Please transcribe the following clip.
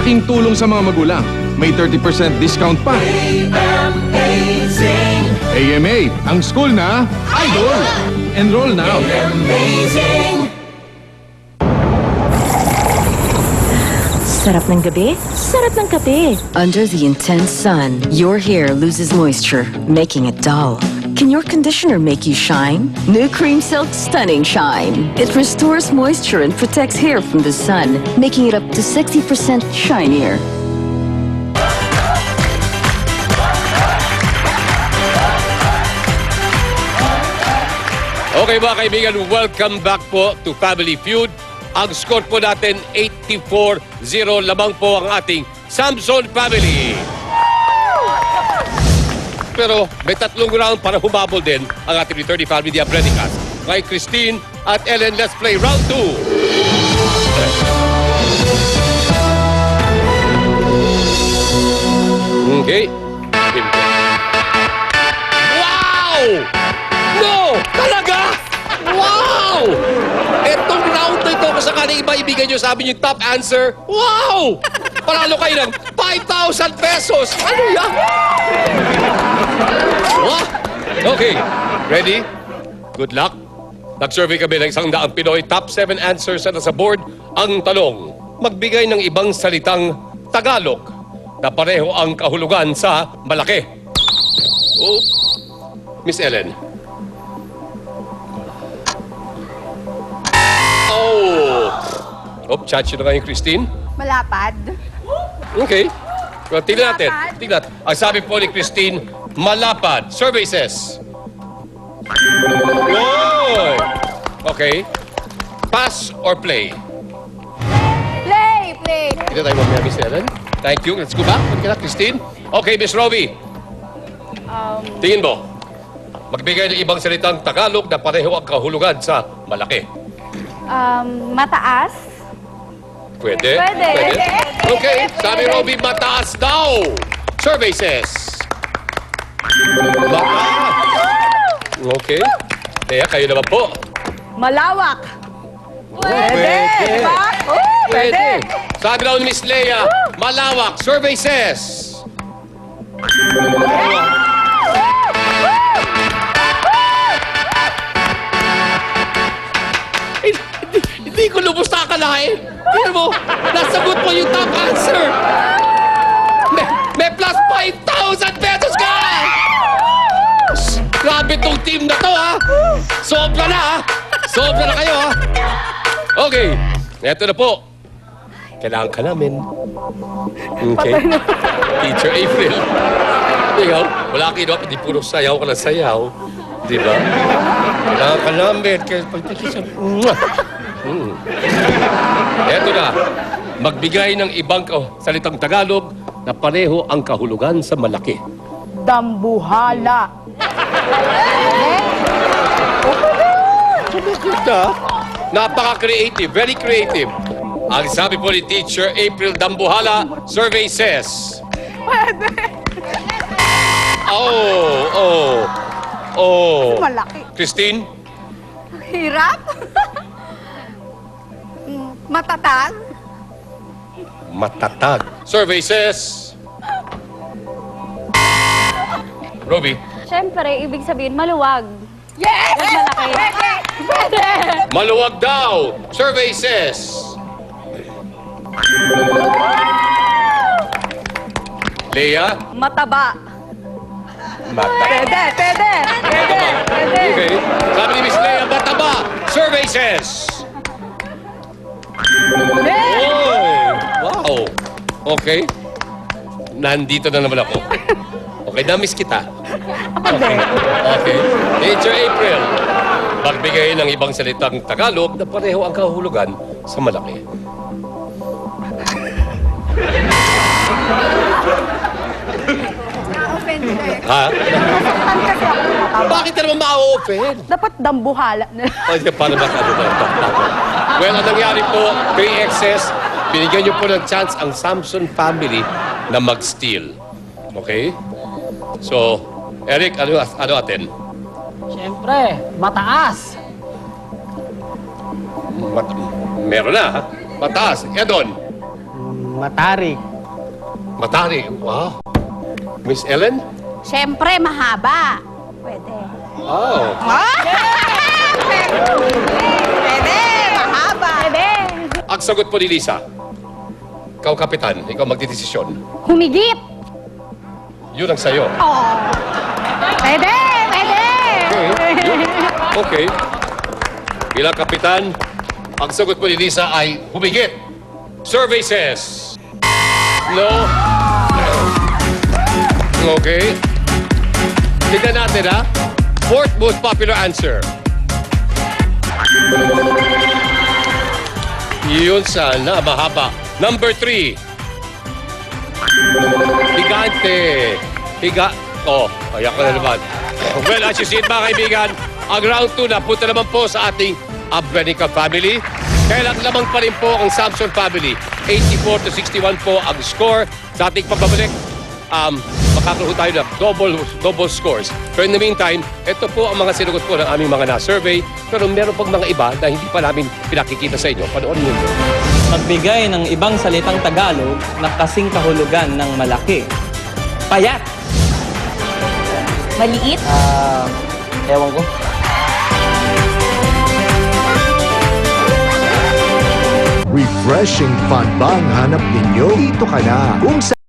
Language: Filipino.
Malaking tulong sa mga magulang. May 30% discount pa. AMA, ang school na idol. Enroll now. Sarap ng gabi, sarap ng kape. Under the intense sun, your hair loses moisture, making it dull. Can your conditioner make you shine? New Cream Silk Stunning Shine. It restores moisture and protects hair from the sun, making it up to 60% shinier. Okay mga kaibigan, welcome back po to Family Feud. Ang score po natin, 84-0 lamang po ang ating Samson family. Pero may tatlong round para humabol din ang ating returning family, the Abrenicas. Kay Christine at Ellen, let's play round 2. Okay. Wow! No! Talaga? Wow! Etong round na ito, kung sakaling iba ibigay nyo sa amin yung top answer, wow! Panalo kayo ng 5,000 pesos! Ano yan? Wow! Okay. Ready? Good luck. Nag-survey kami ng 100 Pinoy. Top 7 answers na nasa board. Ang tanong, magbigay ng ibang salitang Tagalog na pareho ang kahulugan sa malaki. Oh. Miss Ellen. Oh, chat na kayo, Christine. Malapad. Okay. Well, tingnan natin. Malapad. Tingnan. Ang sabi po ni Christine, malapad. Survey says. Good. Okay. Pass or play? Play! Play! Tingnan tayo mamaya, Miss Ellen. Thank you. Let's go back. Pagkita, Christine. Okay, Miss Roby. Tingin mo. Magbigay ng ibang salitang Tagalog na pareho ang kahulugan sa malaki. Mataas. Pwede? Pwede. Okay, sabi Roby, mataas daw. Survey says. Mataas. Okay. Kaya kayo naman po. Malawak. Pwede. Diba? Pwede. Sabi daw ni Miss Leia, malawak. Survey says. Hindi ko lubos na akalain. Tignan mo, nasagot mo yung top answer. May plus 5,000 pesos ka! Grabe tong team na to, ha? Sobra na, ha? Sobra na kayo, ha? Okay, eto na po. Kailangan ka namin. Okay. Teacher April. Ikaw, wala kayo, no? Hindi puro sayaw ka ng sayaw. Di ba? Kailangan ka namin. Kaya pagkikisap. Eto na. Magbigay ng ibang salitang Tagalog na pareho ang kahulugan sa malaki. Dambuhala. Napaka-creative. Very creative. Ang sabi po ni Teacher April Dambuhala, survey says. Oh. Malaki. Christine? Hirap. Matatag. Matatag. Survey says. Roby? Siyempre, ibig sabihin, maluwag. Yes! Huwag malaki. Pwede! Maluwag daw. Survey says. Leia? Mataba. Mataba. Pwede. Okay. Sabi ni Miss Leia, mataba. Survey says. Oh, wow. Okay. Nandito na naman ako. Okay, na-miss kita. Okay. Teacher April, magbigay ng ibang salitang Tagalog na pareho ang kahulugan sa malaki. Na-offend ka eh. Ha? Nasaktan kasi ako. Bakit ka naman ma-open? Dapat dambuhala. Paano ba Well, ang nangyari po, 3XS, binigyan niyo po ng chance ang Samson family na mag-steal. Okay? So, Eric, ano atin? Siyempre, mataas. Meron na, ha? Mataas. Edon. Matarik. Matari. Wow. Miss Ellen? Siyempre, mahaba. Pwede. Oh. Pwede, mahaba. Pwede. Ang sagot po ni Lisa. Ikaw, Kapitan. Ikaw magdidesisyon. Humigit! Yun ang sayo. Pwede, pwede. Okay. Bilang Kapitan, ang sagot po ni Lisa ay humigit. Survey says... No. Okay. Tignan natin, ha? Fourth most popular answer. Yun sana, mahaba. Number 3. Higante. Oh, ayak ka na naman. Well, as you see it, mga kaibigan, ang round 2 na punta naman po sa ating Abrenica family. Kailan lamang pa rin po ang Samson family. 84-61 po ang score. Sa ating pagbabalik, makakaroon tayo ng double scores. Pero in the meantime, ito po ang mga sinugot po ng aming mga na-survey. Pero meron pang mga iba na hindi pa namin pinakikita sa inyo. Panoorin niyo. Magbigay ng ibang salitang Tagalog na kasing kahulugan ng malaki. Payat. Maliit? Ewan ko. Refreshing fun bang hanap ninyo? Dito ka na. Kung